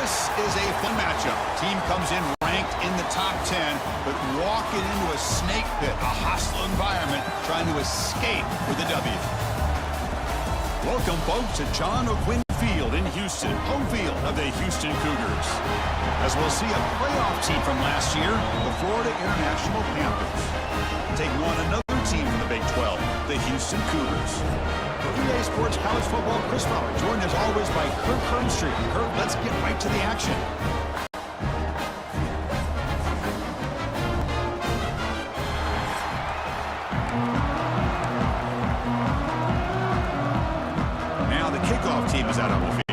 This is a fun matchup. Team comes in ranked in the top 10, but walking into a snake pit, a hostile environment, trying to escape with a W. Welcome, folks, to John O'Quinn Field in Houston, home field of the Houston Cougars. As we'll see a playoff team from last year, the Florida International Panthers. Take on another team from the Big 12, the Houston Cougars. For EA Sports College Football, Chris Fowler, joined as always by Kirk Hermstreet. Kirk, let's get right to the action. Now the kickoff team is out on the field.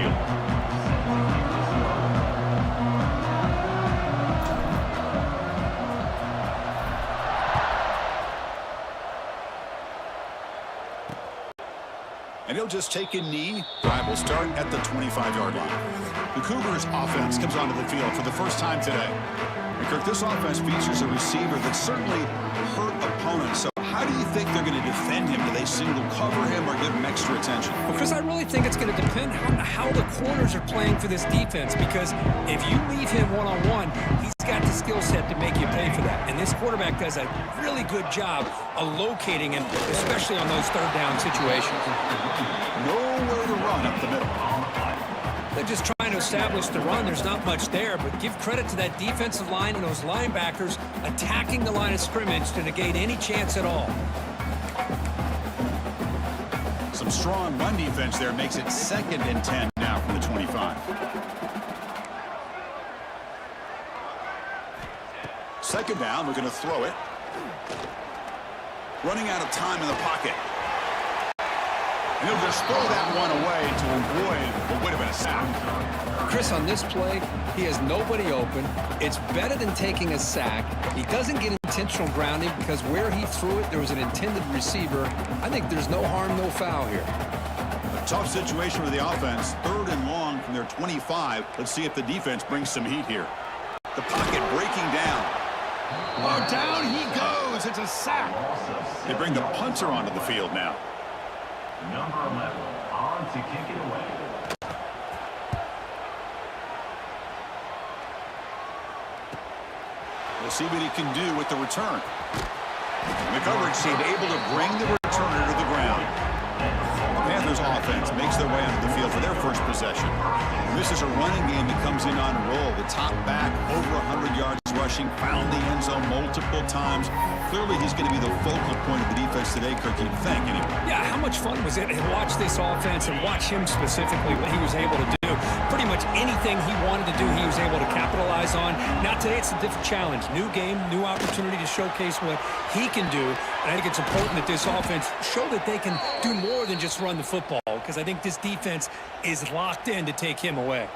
And he'll just take a knee. Drive will start at the 25-yard line. The Cougars offense comes onto the field for the first time today. And Kirk, this offense features a receiver that certainly hurt opponents. So how do you think they're going to defend him? Do they single cover him or give him extra attention? Well, Chris, I really think it's going to depend on how the corners are playing for this defense, because if you leave him one-on-one, he's got the skill set to make you pay for that. And this quarterback does a really good job of locating him, especially on those third down situations. Nowhere to run up the middle. They're just trying to establish the run. There's not much there, but give credit to that defensive line and those linebackers attacking the line of scrimmage to negate any chance at all. Some strong run defense there makes it 2nd and 10 now from the 25. Second down, we're going to throw it. Running out of time in the pocket. And he'll just throw that one away to avoid what would have been a sack. Chris, on this play, he has nobody open. It's better than taking a sack. He doesn't get intentional grounding because where he threw it, there was an intended receiver. I think there's no harm, no foul here. A tough situation for the offense. 3rd and long from their 25. Let's see if the defense brings some heat here. The pocket breaking down. Oh, down he goes. It's a sack. They bring the punter onto the field now. Number 11 on to kick it away. We'll see what he can do with the return. The coverage team able to bring the returner to the ground. The Panthers offense makes their way onto the field for their first possession. This is a running game that comes in on a roll. The top back, over 100 yards rushing, found the end zone multiple times. Clearly, he's going to be the focal point of the defense today, Kirk, you'd think, anyway. Yeah, how much fun was it to watch this offense and watch him specifically, what he was able to do. Pretty much anything he wanted to do, he was able to capitalize on. Now today, it's a different challenge. New game, new opportunity to showcase what he can do. And I think it's important that this offense show that they can do more than just run the football, because I think this defense is locked in to take him away.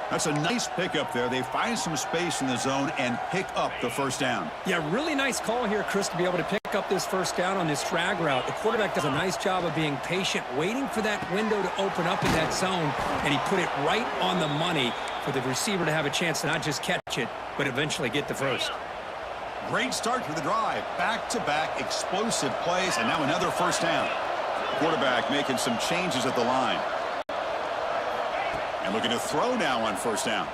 That's a nice pickup there. They find some space in the zone and pick up the first down. Yeah, really nice call here, Chris, to be able to pick up this first down on this drag route. The quarterback does a nice job of being patient, waiting for that window to open up in that zone, and he put it right on the money for the receiver to have a chance to not just catch it, but eventually get the first. Great start to the drive. Back-to-back explosive plays, and now another first down. Quarterback making some changes at the line. And looking to throw now on first down.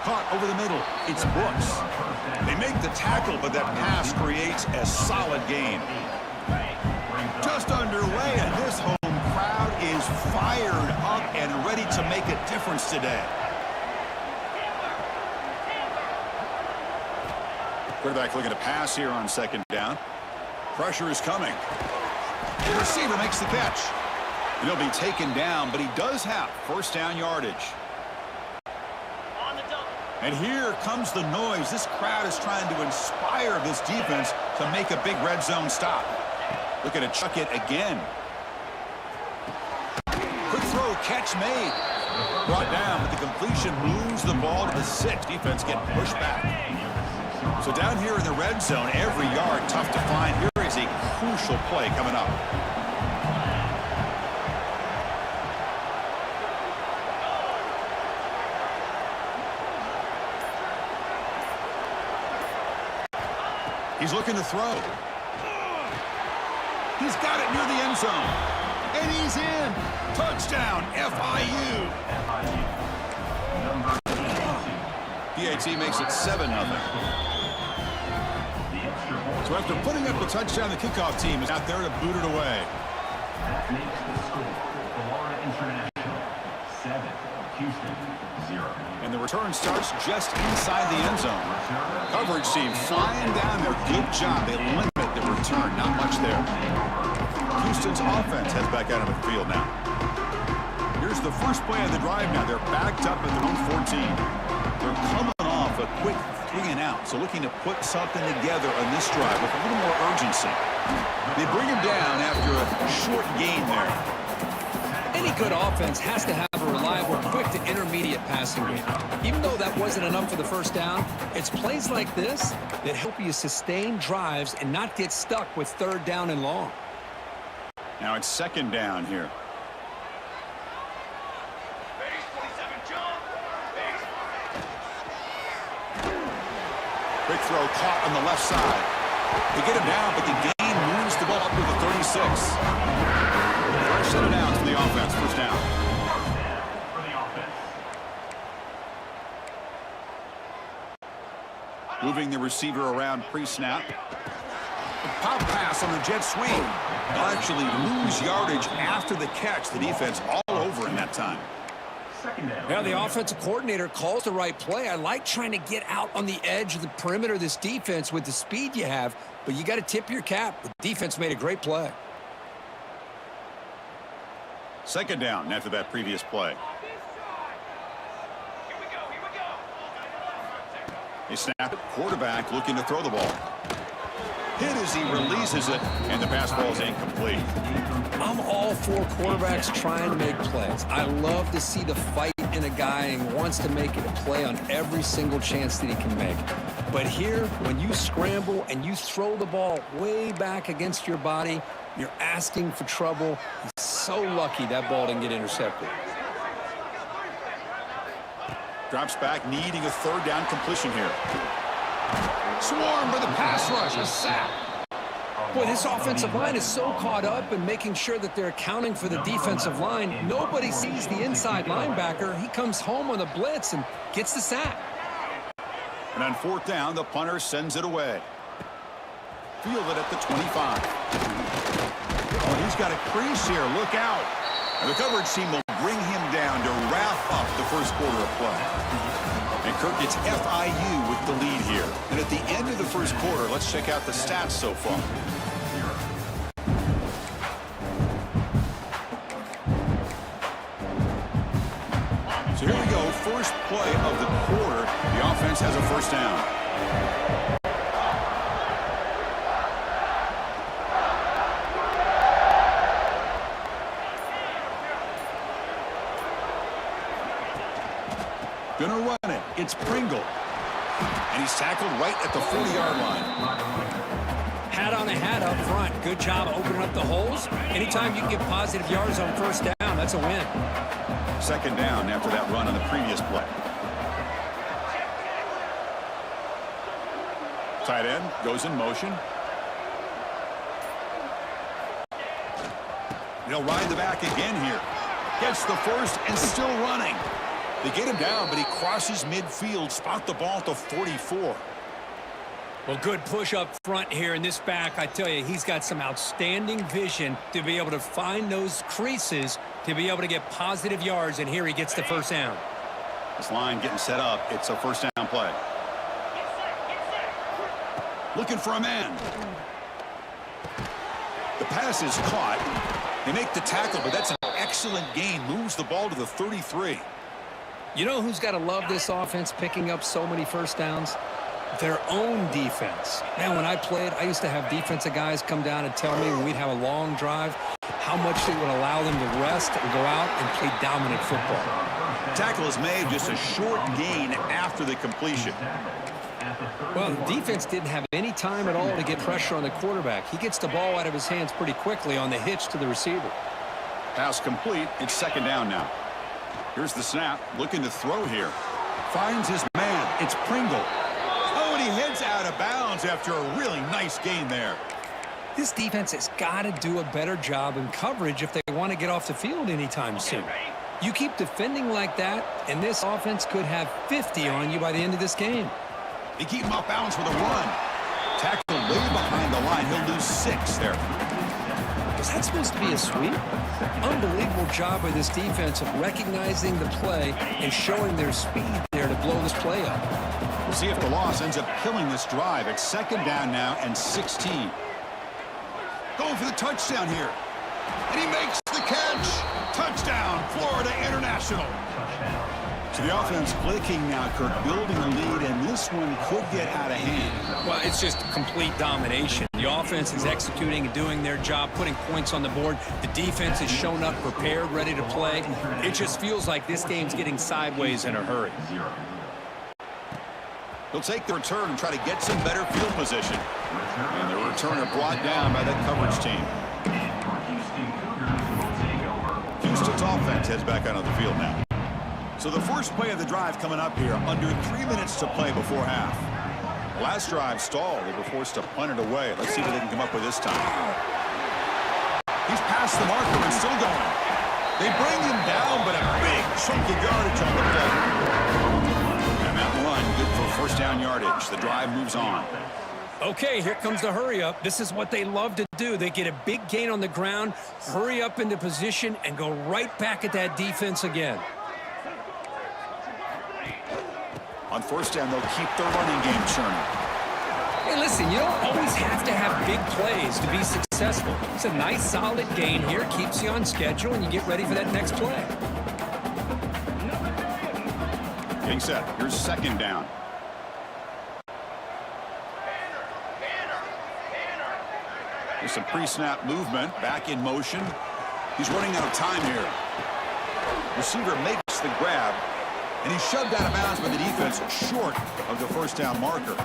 Caught over the middle. It's Brooks. They make the tackle, but that pass creates a solid gain. Just underway, and this home crowd is fired up and ready to make a difference today. Quarterback looking to pass here on second down. Pressure is coming. The receiver makes the catch. And he'll be taken down, but he does have first down yardage. And here comes the noise. This crowd is trying to inspire this defense to make a big red zone stop. Looking to chuck it again. Quick throw, catch made. Brought down, but the completion moves the ball to the 6. Defense getting pushed back. So down here in the red zone, every yard tough to find. Here is a crucial play coming up. He's looking to throw. He's got it near the end zone. And he's in. Touchdown, FIU. Number 82. PAT makes it 7-0. The extra point. So after putting up the touchdown, the kickoff team is out there to boot it away. That makes the score. Florida International 7, Houston 0. And the return starts just inside the end zone. Coverage team flying down there. Good job. They limit the return. Not much there. Houston's offense heads back out of the field now. Here's the first play of the drive now. They're backed up at their own 14. They're coming off a quick 3 and out. So looking to put something together on this drive with a little more urgency. They bring him down after a short gain there. Any good offense has to have a reliable, quick to intermediate passing game. Even though that wasn't enough for the first down, it's plays like this that help you sustain drives and not get stuck with 3rd down and long. Now it's 2nd down here. Quick throw caught on the left side. They get him down, but the gain moves the ball up to the 36. First set of downs for the offense. First down. For the offense. Moving the receiver around pre-snap. Pop pass on the jet sweep. They'll actually lose yardage after the catch. The defense all over in that time. Second down. Yeah, the offensive coordinator calls the right play. I like trying to get out on the edge of the perimeter of this defense with the speed you have, but you got to tip your cap. The defense made a great play. 2nd down after that previous play. They snap it. Quarterback looking to throw the ball. Hit as he releases it, and the pass ball is incomplete. I'm all for quarterbacks trying to make plays. I love to see the fight in a guy and wants to make it a play on every single chance that he can make. But here, when you scramble and you throw the ball way back against your body, you're asking for trouble. He's so lucky that ball didn't get intercepted. Drops back, needing a 3rd down completion here. Swarm for the pass rush, a sack. Boy, this offensive line is so caught up in making sure that they're accounting for the defensive line. Nobody sees the inside linebacker. He comes home on the blitz and gets the sack. And on 4th down, the punter sends it away. Fielded at the 25. Oh, he's got a crease here. Look out. And the coverage team will bring him down to wrap up the first quarter of play. And Kirk gets FIU with the lead here. And at the end of the first quarter, let's check out the stats so far. So here we go. First play of the quarter. The offense has a first down. Gonna run it. It's Pringle. And he's tackled right at the 40-yard line. Hat on a hat up front. Good job opening up the holes. Anytime you can get positive yards on first down, that's a win. 2nd down after that run on the previous play. Tight end goes in motion. They'll ride the back again here. Gets the first and still running. They get him down, but he crosses midfield, spot the ball at the 44. Well, good push up front here in this back. I tell you, he's got some outstanding vision to be able to find those creases, to be able to get positive yards, and here he gets the first down. This line getting set up. It's a first down play. Looking for a man. The pass is caught. They make the tackle, but that's an excellent gain. Moves the ball to the 33. You know who's got to love this offense picking up so many first downs? Their own defense. Man, when I played, I used to have defensive guys come down and tell me when we'd have a long drive how much it would allow them to rest and go out and play dominant football. Tackle is made, just a short gain after the completion. Well, the defense didn't have any time at all to get pressure on the quarterback. He gets the ball out of his hands pretty quickly on the hitch to the receiver. Pass complete. It's 2nd down now. Here's the snap. Looking to throw here. Finds his man. It's Pringle. Oh, and he heads out of bounds after a really nice gain there. This defense has got to do a better job in coverage if they want to get off the field anytime soon. You keep defending like that, and this offense could have 50 on you by the end of this game. They keep him off balance with a run. Tackled way behind the line. He'll lose 6 there. Was that supposed to be a sweep? Unbelievable job by this defense of recognizing the play and showing their speed there to blow this play up. We'll see if the loss ends up killing this drive. It's 2nd down now and 16. Going for the touchdown here. And he makes the catch. Touchdown, Florida International. So the offense clicking now, Kirk, building a lead, and this one could get out of hand. Well, it's just complete domination. The offense is executing and doing their job, putting points on the board. The defense has shown up prepared, ready to play. It just feels like this game's getting sideways in a hurry. He'll take the return and try to get some better field position. And the returner brought down by that coverage team. Houston's offense heads back out on the field now. So the first play of the drive coming up here, under 3 minutes to play before half. The last drive stalled. They were forced to punt it away. Let's see what they can come up with this time. He's past the marker and still going. They bring him down, but a big chunk of yardage on the play. And that run, good for 1st down yardage. The drive moves on. Okay, here comes the hurry up. This is what they love to do. They get a big gain on the ground, hurry up into position, and go right back at that defense again. On 1st down, they'll keep their running game churning. Hey, listen, you don't always have to have big plays to be successful. It's a nice, solid gain here. Keeps you on schedule, and you get ready for that next play. Getting set. Here's 2nd down. There's some pre-snap movement. Back in motion. He's running out of time here. Receiver makes the grab. And he's shoved out of bounds by the defense short of the 1st down marker.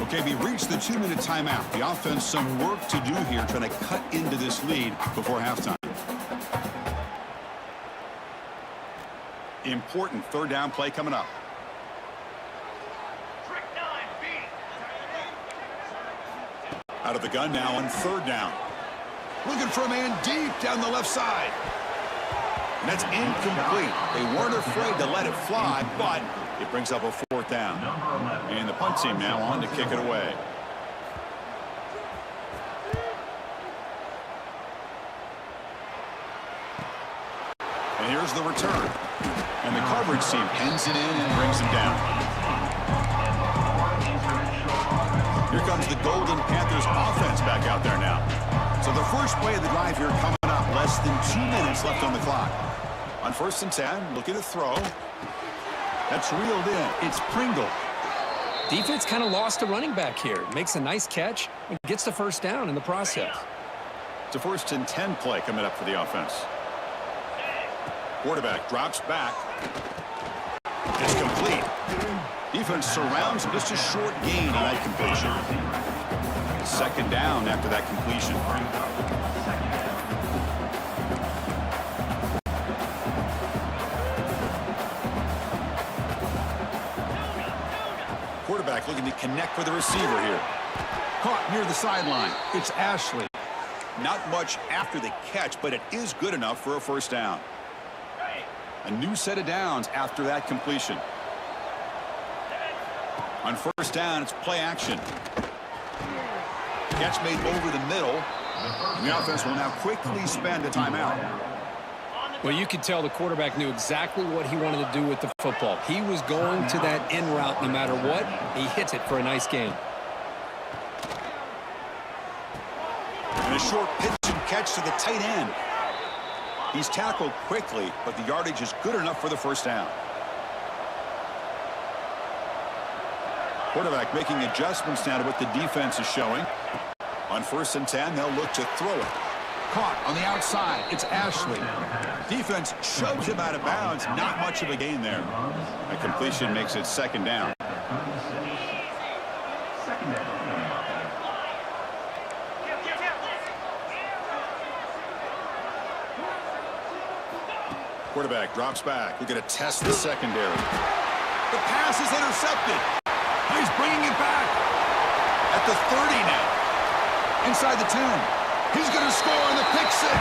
Okay, we reached the 2-minute timeout. The offense some work to do here trying to cut into this lead before halftime. Important 3rd down play coming up. Out of the gun now on 3rd down. Looking for a man deep down the left side. And that's incomplete. They weren't afraid to let it fly, but it brings up a 4th down. And the punt team now on to kick it away. And here's the return. And the coverage team pins it in and brings him down. Here comes the Golden Panthers offense back out there now. So the first play of the drive here coming up. Less than 2 minutes left on the clock. On 1st and 10, looking to throw. That's reeled in. It's Pringle. Defense kind of lost a running back here. Makes a nice catch and gets the 1st down in the process. It's a 1st and 10 play coming up for the offense. Quarterback drops back. It's complete. Defense surrounds him. Just a short gain on that completion. 2nd down after that completion. Quarterback looking to connect with the receiver here. Caught near the sideline. It's Ashley. Not much after the catch, but it is good enough for a 1st down. A new set of downs after that completion. On 1st down, it's play action. Catch made over the middle. And the offense will now quickly spend a timeout. Well, you could tell the quarterback knew exactly what he wanted to do with the football. He was going to that in route no matter what. He hits it for a nice gain. And a short pitch and catch to the tight end. He's tackled quickly, but the yardage is good enough for the 1st down. Quarterback making adjustments now to what the defense is showing. On 1st and 10, they'll look to throw it. Caught on the outside. It's Ashley. Defense shoves him out of bounds. Not much of a gain there. A completion makes it 2nd down. Quarterback drops back. We're going to test the secondary. The pass is intercepted. He's bringing it back at the 30 now. inside the 10. He's going to score on the pick six.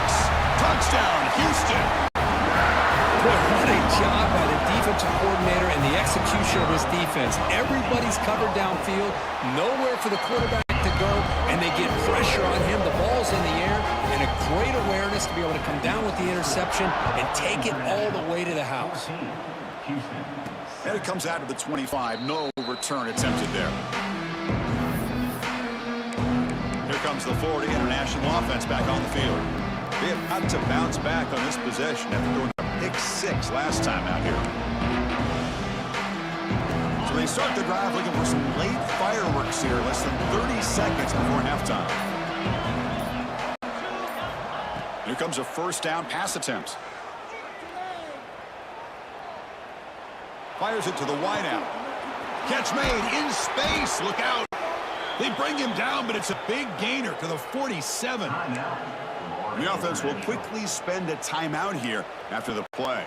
Touchdown, Houston. Boy, what a job by the defensive coordinator and the execution of his defense. Everybody's covered downfield, nowhere for the quarterback to go, and they get pressure on him. The ball's in the air, and a great awareness to be able to come down with the interception and take it all the way to the house. And it comes out of the 25. No return attempted there. Here comes the Florida International offense back on the field. They have got to bounce back on this possession after throwing a pick six last time out here. So they start the drive looking for some late fireworks here, less than 30 seconds before halftime. Here comes a first down pass attempt. Fires it to the wideout. Catch made in space. Look out. They bring him down, but it's a big gainer to the 47. The offense will quickly spend a timeout here after the play.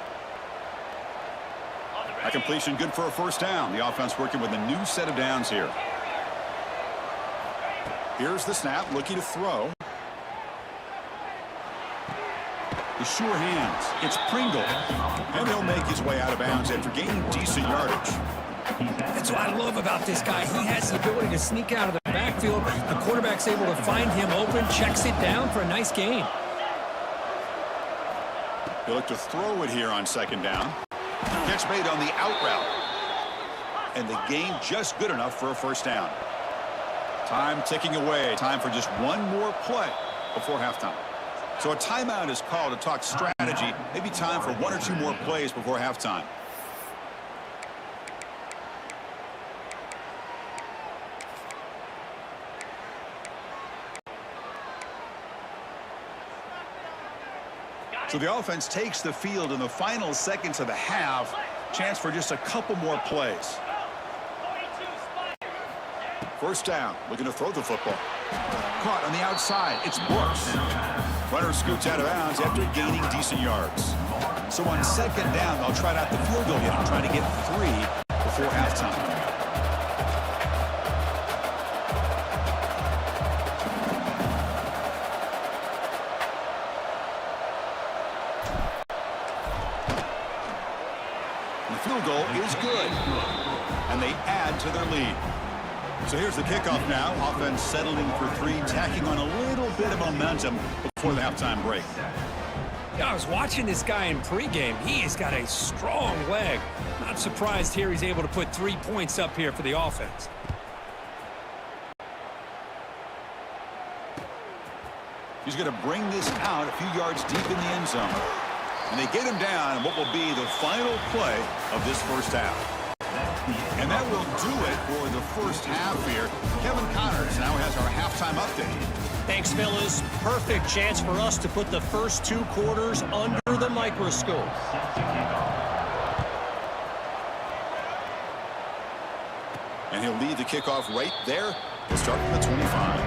A completion good for a first down. The offense working with a new set of downs here. Here's the snap, looking to throw. The sure hands. It's Pringle. And he'll make his way out of bounds after gaining decent yardage. That's what I love about this guy. He has the ability to sneak out of the backfield. The quarterback's able to find him open, checks it down for a nice gain. He'll look to throw it here on second down. Catch made on the out route. And the gain just good enough for a first down. Time ticking away. Time for just one more play before halftime. So a timeout is called to talk strategy. Maybe time for one or two more plays before halftime. So the offense takes the field in the final seconds of the half. Chance for just a couple more plays. First down, looking to throw the football. Caught on the outside, it's Brooks. Runner scoots out of bounds after gaining decent yards. So on second down, they'll try out the field goal unit, trying to get 3 before halftime. The field goal is good, and they add to their lead. So here's the kickoff now. Offense settling for 3, tacking on a little bit of momentum before the halftime break. Yeah, I was watching this guy in pregame. He has got a strong leg. Not surprised here he's able to put 3 points up here for the offense. He's going to bring this out a few yards deep in the end zone. And they get him down in what will be the final play of this first half. And that will do it for the first half here. Kevin Connors now has our halftime update. Thanks, fellas. Perfect chance for us to put the first 2 quarters under the microscope. And he'll lead the kickoff right there. We'll start from the 25.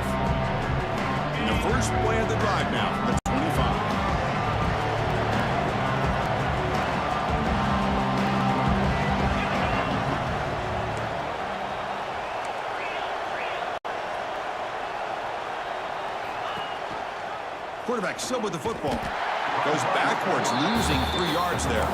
And the first play of the drive now from the 25. Quarterback still with the football. Goes backwards, losing 3 yards there.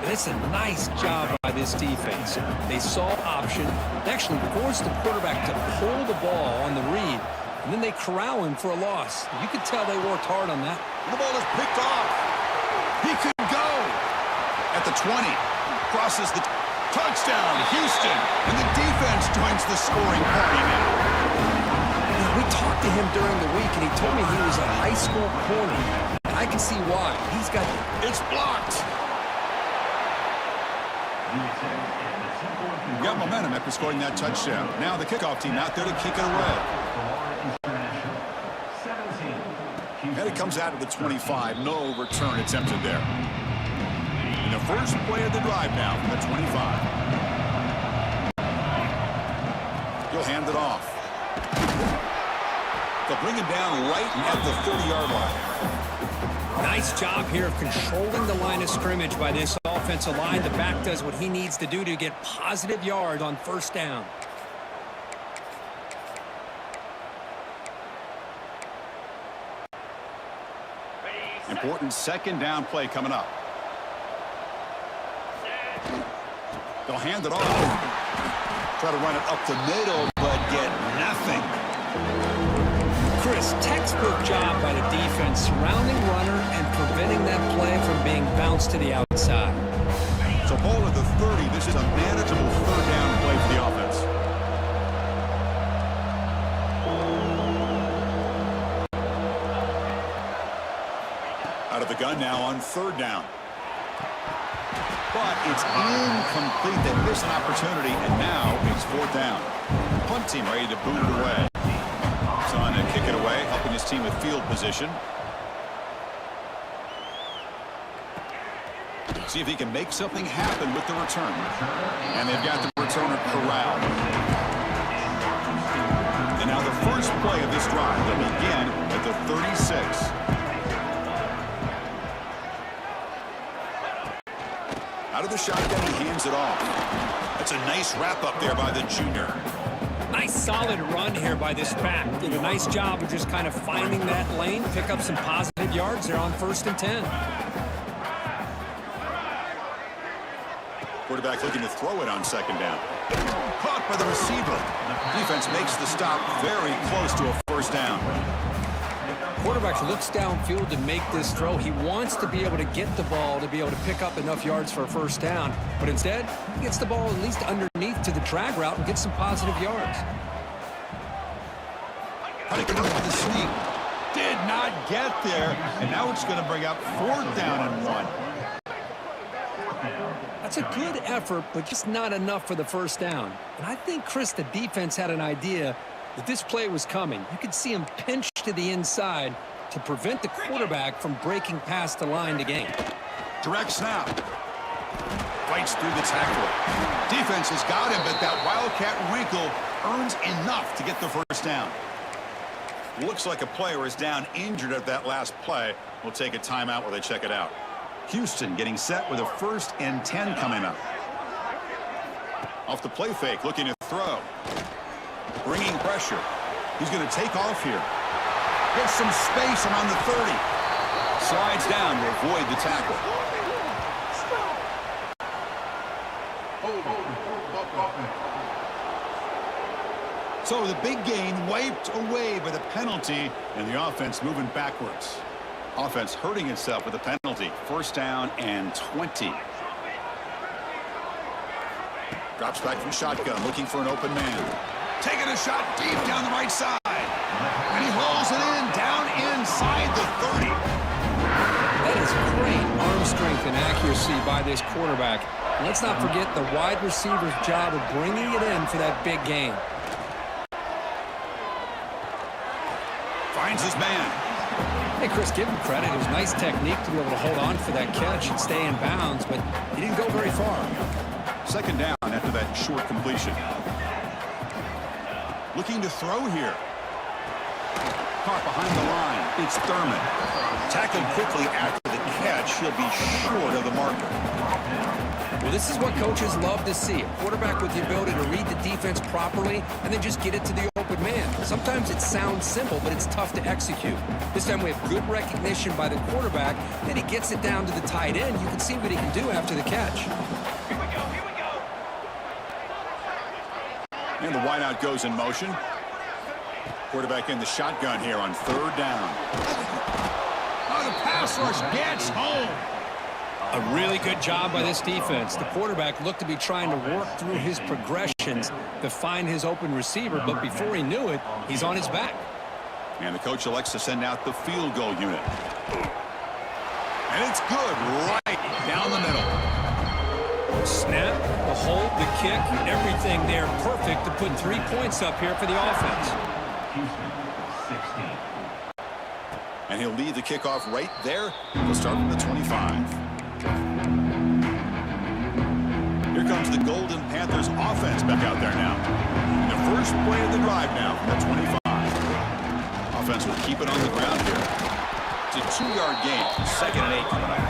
It's a nice job by this defense. They saw option. They actually forced the quarterback to pull the ball on the read, and then they corral him for a loss. You could tell they worked hard on that. The ball is picked off. He could go. At the 20. Crosses the touchdown, Houston. And the defense joins the scoring party now. We talked to him during the week, and he told me he was a high school corner. And I can see why. He's got... It's blocked. Got momentum after scoring that touchdown. Now the kickoff team out there to kick it away. And it comes out of the 25. No return attempted there. And the first play of the drive now from the 25. He'll hand it off. They'll bring him down right at the 30-yard line. Nice job here of controlling the line of scrimmage by this offensive line. The back does what he needs to do to get positive yards on first down. Important second down play coming up. They'll hand it off. Try to run it up the middle, but get nothing. Chris, textbook job by the defense surrounding runner and preventing that play from being bounced to the outside. So ball at the 30. This is a manageable third down play for the offense. Out of the gun now on third down. But it's incomplete. They missed an opportunity, and now it's fourth down. Punt team ready to boot it away. He's on to kick it away, helping his team with field position. See if he can make something happen with the return. And they've got the returner corralled. And now the first play of this drive will begin at the 36. Out of the shotgun, he hands it off. That's a nice wrap up there by the junior. Nice solid run here by this back. Did a nice job of just kind of finding that lane, pick up some positive yards there on 1st and 10. Quarterback looking to throw it on second down. Caught by the receiver. Defense makes the stop very close to a first down. Quarterback looks downfield to make this throw. He wants to be able to get the ball to be able to pick up enough yards for a first down. But instead, he gets the ball at least underneath to the drag route and gets some positive yards. How to get up with the sneak. Did not get there. And now it's going to bring up fourth down and 1. That's a good effort, but just not enough for the first down. And I think, Chris, the defense had an idea that this play was coming. You could see him pinch to the inside to prevent the quarterback from breaking past the line to gain. Direct snap. Fights through the tackle. Defense has got him, but that Wildcat wrinkle earns enough to get the first down. Looks like a player is down injured at that last play. We'll take a timeout while they check it out. Houston getting set with a 1st and 10 coming up. Off the play fake, looking to throw. Bringing pressure. He's going to take off here. Gets some space around the 30. Slides down to avoid the tackle. So the big gain wiped away by the penalty, and the offense moving backwards. Offense hurting itself with a penalty. First down and 20. Drops back from shotgun, looking for an open man. Taking a shot deep down the right side. And he hauls it in, down inside the 30. That is great arm strength and accuracy by this quarterback. And let's not forget the wide receiver's job of bringing it in for that big gain. Finds his man. Hey, Chris, give him credit. It was nice technique to be able to hold on for that catch and stay in bounds, but he didn't go very far. Second down after that short completion. Looking to throw here. Caught behind the line. It's Thurman. Tackled quickly after the catch. He'll be short of the marker. Well, this is what coaches love to see. A quarterback with the ability to read the defense properly and then just get it to the open man. Sometimes it sounds simple, but it's tough to execute. This time we have good recognition by the quarterback. Then he gets it down to the tight end. You can see what he can do after the catch. And the wideout goes in motion. Quarterback in the shotgun here on third down. Oh, the pass rush gets home. A really good job by this defense. The quarterback looked to be trying to work through his progressions to find his open receiver, but before he knew it, he's on his back. And the coach elects to send out the field goal unit. And it's good right down the middle. Snap, the hold, the kick, everything there perfect to put 3 points up here for the offense. Houston, 16. And he'll lead the kickoff right there. He'll start from the 25. Here comes the Golden Panthers offense back out there now. And the first play of the drive now from the 25. Offense will keep it on the ground here. It's a 2-yard gain. 2nd and 8 coming up.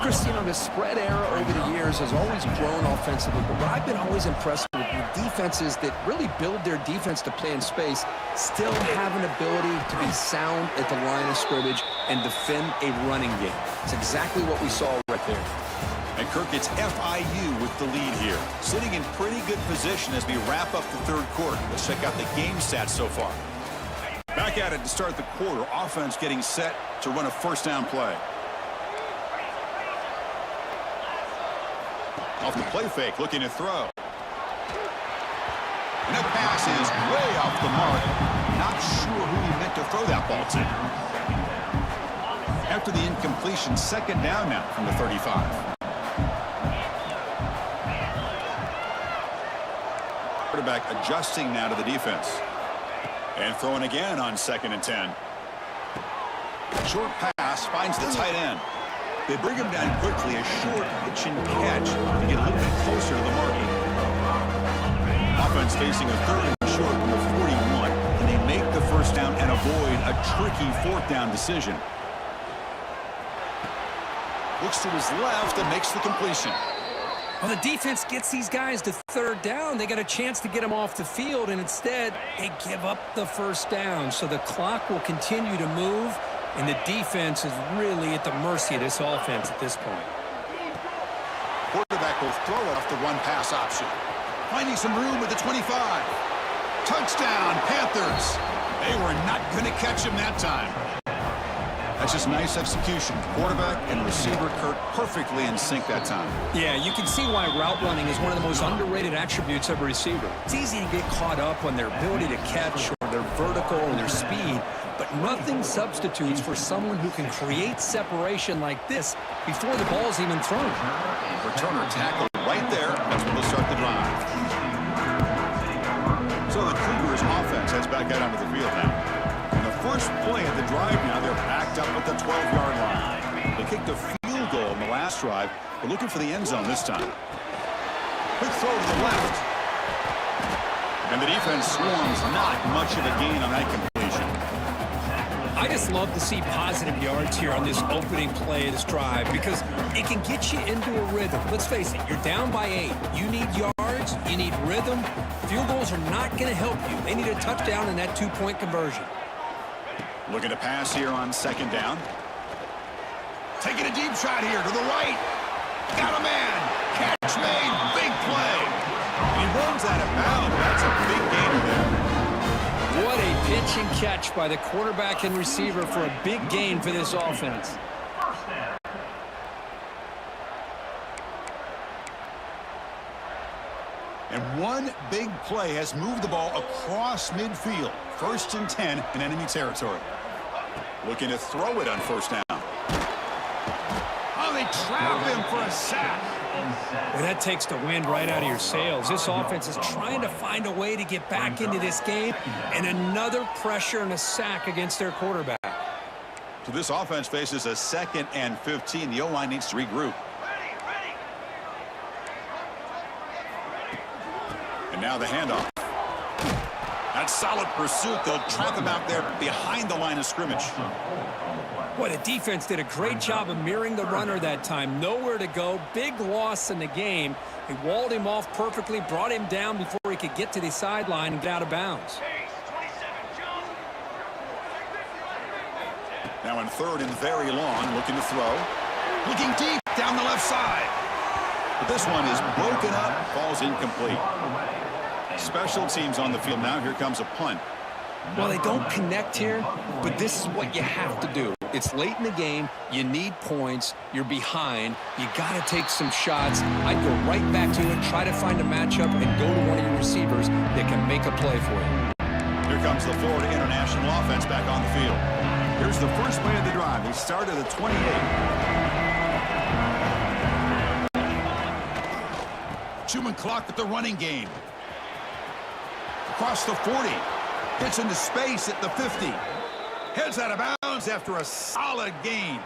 Chris, you know, the spread era over the years has always grown offensively, but what I've been always impressed with defenses that really build their defense to play in space still have an ability to be sound at the line of scrimmage and defend a running game. It's exactly what we saw right there. And Kirk, it's FIU with the lead here. Sitting in pretty good position as we wrap up the third quarter. Let's check out the game stats so far. Back at it to start the quarter. Offense getting set to run a first down play. Off the play fake, looking to throw. And that pass is way off the mark. Not sure who he meant to throw that ball to. After the incompletion, second down now from the 35. Quarterback adjusting now to the defense. And throwing again on 2nd and 10. Short pass finds the tight end. They bring him down quickly, a short pitch and catch to get a little bit closer to the marking. Offense facing a 3rd and short from the 41. And they make the first down and avoid a tricky 4th down decision. Looks to his left and makes the completion. Well, the defense gets these guys to 3rd down. They got a chance to get them off the field, and instead they give up the first down. So the clock will continue to move, and the defense is really at the mercy of this offense at this point. Quarterback will throw it off the run-pass option. Finding some room with the 25. Touchdown, Panthers. They were not going to catch him that time. That's just nice execution. Quarterback and receiver Kirk perfectly in sync that time. Yeah, you can see why route running is one of the most underrated attributes of a receiver. It's easy to get caught up on their ability to catch or their vertical or their speed, but nothing substitutes for someone who can create separation like this before the ball's even thrown. Returner tackled right there. That's when they'll start the drive. So the Cougars offense heads back out onto the field now. First play of the drive now, they're backed up at the 12-yard line. They kicked a field goal in the last drive. They're looking for the end zone this time. Quick throw to the left. And the defense swarms not much of a gain on that completion. I just love to see positive yards here on this opening play of this drive because it can get you into a rhythm. Let's face it, you're down by 8. You need yards, you need rhythm. Field goals are not going to help you. They need a touchdown and that 2-point conversion. Looking to pass here on 2nd down. Taking a deep shot here to the right. Got a man. Catch made. Big play. And he runs out of bounds. That's a big gainer there. What a pitch and catch by the quarterback and receiver for a big gain for this offense. And one big play has moved the ball across midfield. 1st and 10 in enemy territory. Looking to throw it on 1st down. Oh, they trap him for a sack. Well, that takes the wind right out of your sails. This offense is trying to find a way to get back into this game, and another pressure and a sack against their quarterback. So this offense faces a 2nd and 15. The O-line needs to regroup. And now the handoff. That's solid pursuit. They'll trap him out there behind the line of scrimmage. Boy, the defense did a great job of mirroring the runner that time. Nowhere to go. Big loss in the game. They walled him off perfectly, brought him down before he could get to the sideline and get out of bounds. Now in 3rd and very long, looking to throw. Looking deep down the left side. But this one is broken up, falls incomplete. Special teams on the field now. Here comes a punt. Well, they don't connect here, but this is what you have to do. It's late in the game. You need points. You're behind. You got to take some shots. I'd go right back to it, try to find a matchup, and go to one of your receivers that can make a play for you. Here comes the Florida International offense back on the field. Here's the first play of the drive. They start at the 28. Human clock with the running game. Across the 40. Gets into space at the 50. Heads out of bounds after a solid gain.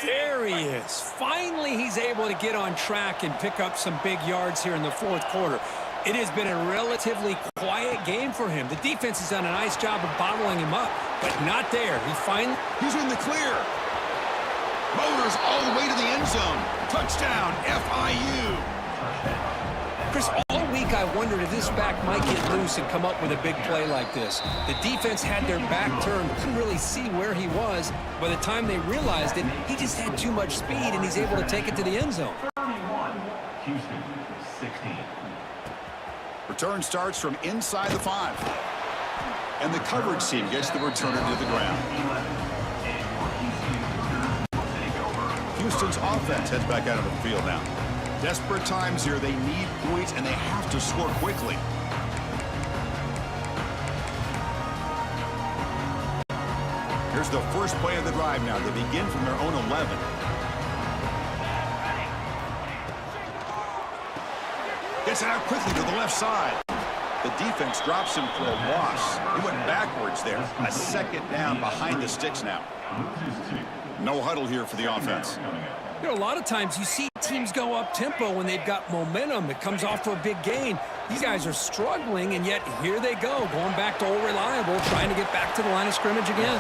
There he is. Finally, he's able to get on track and pick up some big yards here in the 4th quarter. It has been a relatively quiet game for him. The defense has done a nice job of bottling him up, but not there. He's in the clear. Motors all the way to the end zone. Touchdown, FIU. Chris, all week I wondered if this back might get loose and come up with a big play like this. The defense had their back turned, couldn't really see where he was. By the time they realized it, he just had too much speed, and he's able to take it to the end zone. 31, Houston, 16. Return starts from inside the 5. And the coverage team gets the returner to the ground. Houston's offense heads back out of the field now. Desperate times here. They need points, and they have to score quickly. Here's the first play of the drive now. They begin from their own 11. Gets it out quickly to the left side. The defense drops him for a loss. He went backwards there. A second down behind the sticks now. No huddle here for the offense. You know, a lot of times you see teams go up-tempo when they've got momentum. It comes off to a big gain. These guys are struggling, and yet here they go, going back to old reliable, trying to get back to the line of scrimmage again.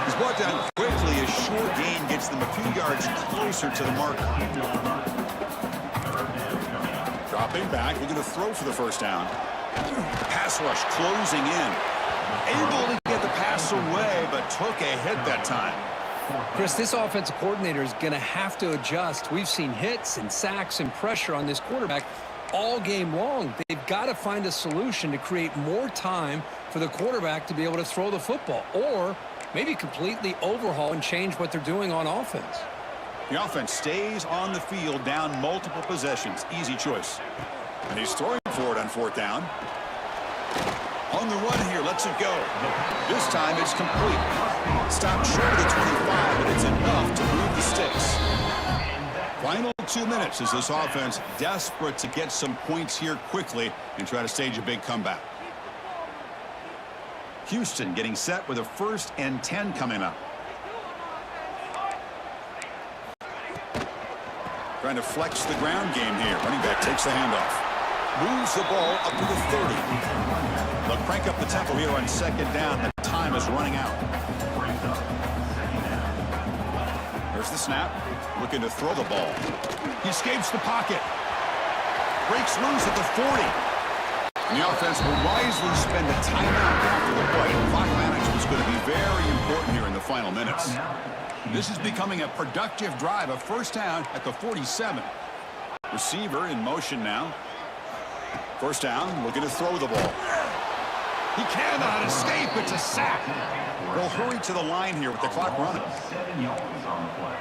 He's brought down quickly. A short gain gets them a few yards closer to the marker. Dropping back, looking to throw for the first down. Pass rush closing in. Able to get the pass away, but took a hit that time. Chris, this offensive coordinator is going to have to adjust. We've seen hits and sacks and pressure on this quarterback all game long. They've got to find a solution to create more time for the quarterback to be able to throw the football, or maybe completely overhaul and change what they're doing on offense. The offense stays on the field down multiple possessions. Easy choice. And he's throwing for it on fourth down. On the run here, lets it go. This time it's complete. Stopped short of the 25, but it's enough to move the sticks. Final 2 minutes as this offense desperate to get some points here quickly and try to stage a big comeback. Houston getting set with a 1st and 10 coming up. Trying to flex the ground game here. Running back takes the handoff. Moves the ball up to the 30. They'll crank up the tempo here on second down. The time is running out. There's the snap. Looking to throw the ball. He escapes the pocket. Breaks loose at the 40. And the offense will wisely spend a timeout after the play. Clock management is going to be very important here in the final minutes. This is becoming a productive drive. A first down at the 47. Receiver in motion now. First down, looking to throw the ball. He cannot escape. It's a sack. They'll hurry to the line here with the clock running. 7 yards on the play.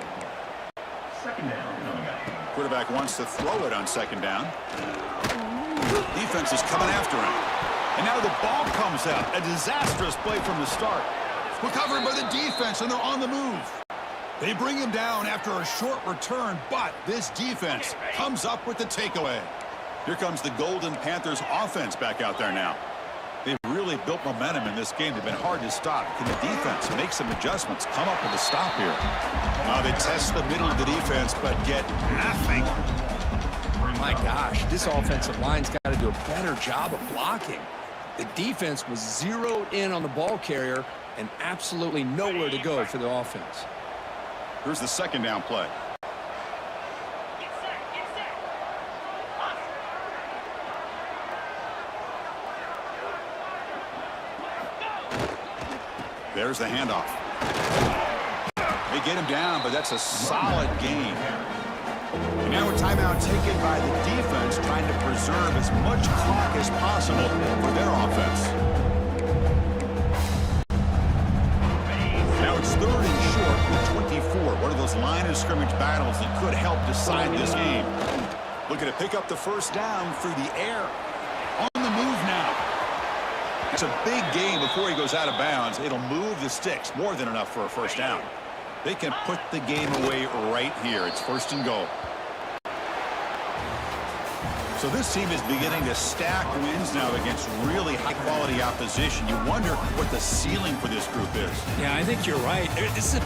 Second down coming up. Quarterback wants to throw it on second down. Defense is coming after him. And now the ball comes out. A disastrous play from the start. Recovered by the defense, and they're on the move. They bring him down after a short return, but this defense comes up with the takeaway. Here comes the Golden Panthers offense back out there now. They've really built momentum in this game. They've been hard to stop. Can the defense make some adjustments, come up with a stop here? They test the middle of the defense, but get nothing. My gosh, this offensive line's got to do a better job of blocking. The defense was zeroed in on the ball carrier and absolutely nowhere to go for the offense. Here's the second down play. There's the handoff. They get him down, but that's a solid gain. And now a timeout taken by the defense, trying to preserve as much clock as possible for their offense. Now it's 3rd and short with 24. One of those line of scrimmage battles that could help decide this game. Looking to pick up the first down through the air. On the move now. It's a big gain before he goes out of bounds. It'll move the sticks, more than enough for a first down. They can put the game away right here. It's 1st and goal. So this team is beginning to stack wins now against really high-quality opposition. You wonder what the ceiling for this group is. Yeah, I think you're right. This is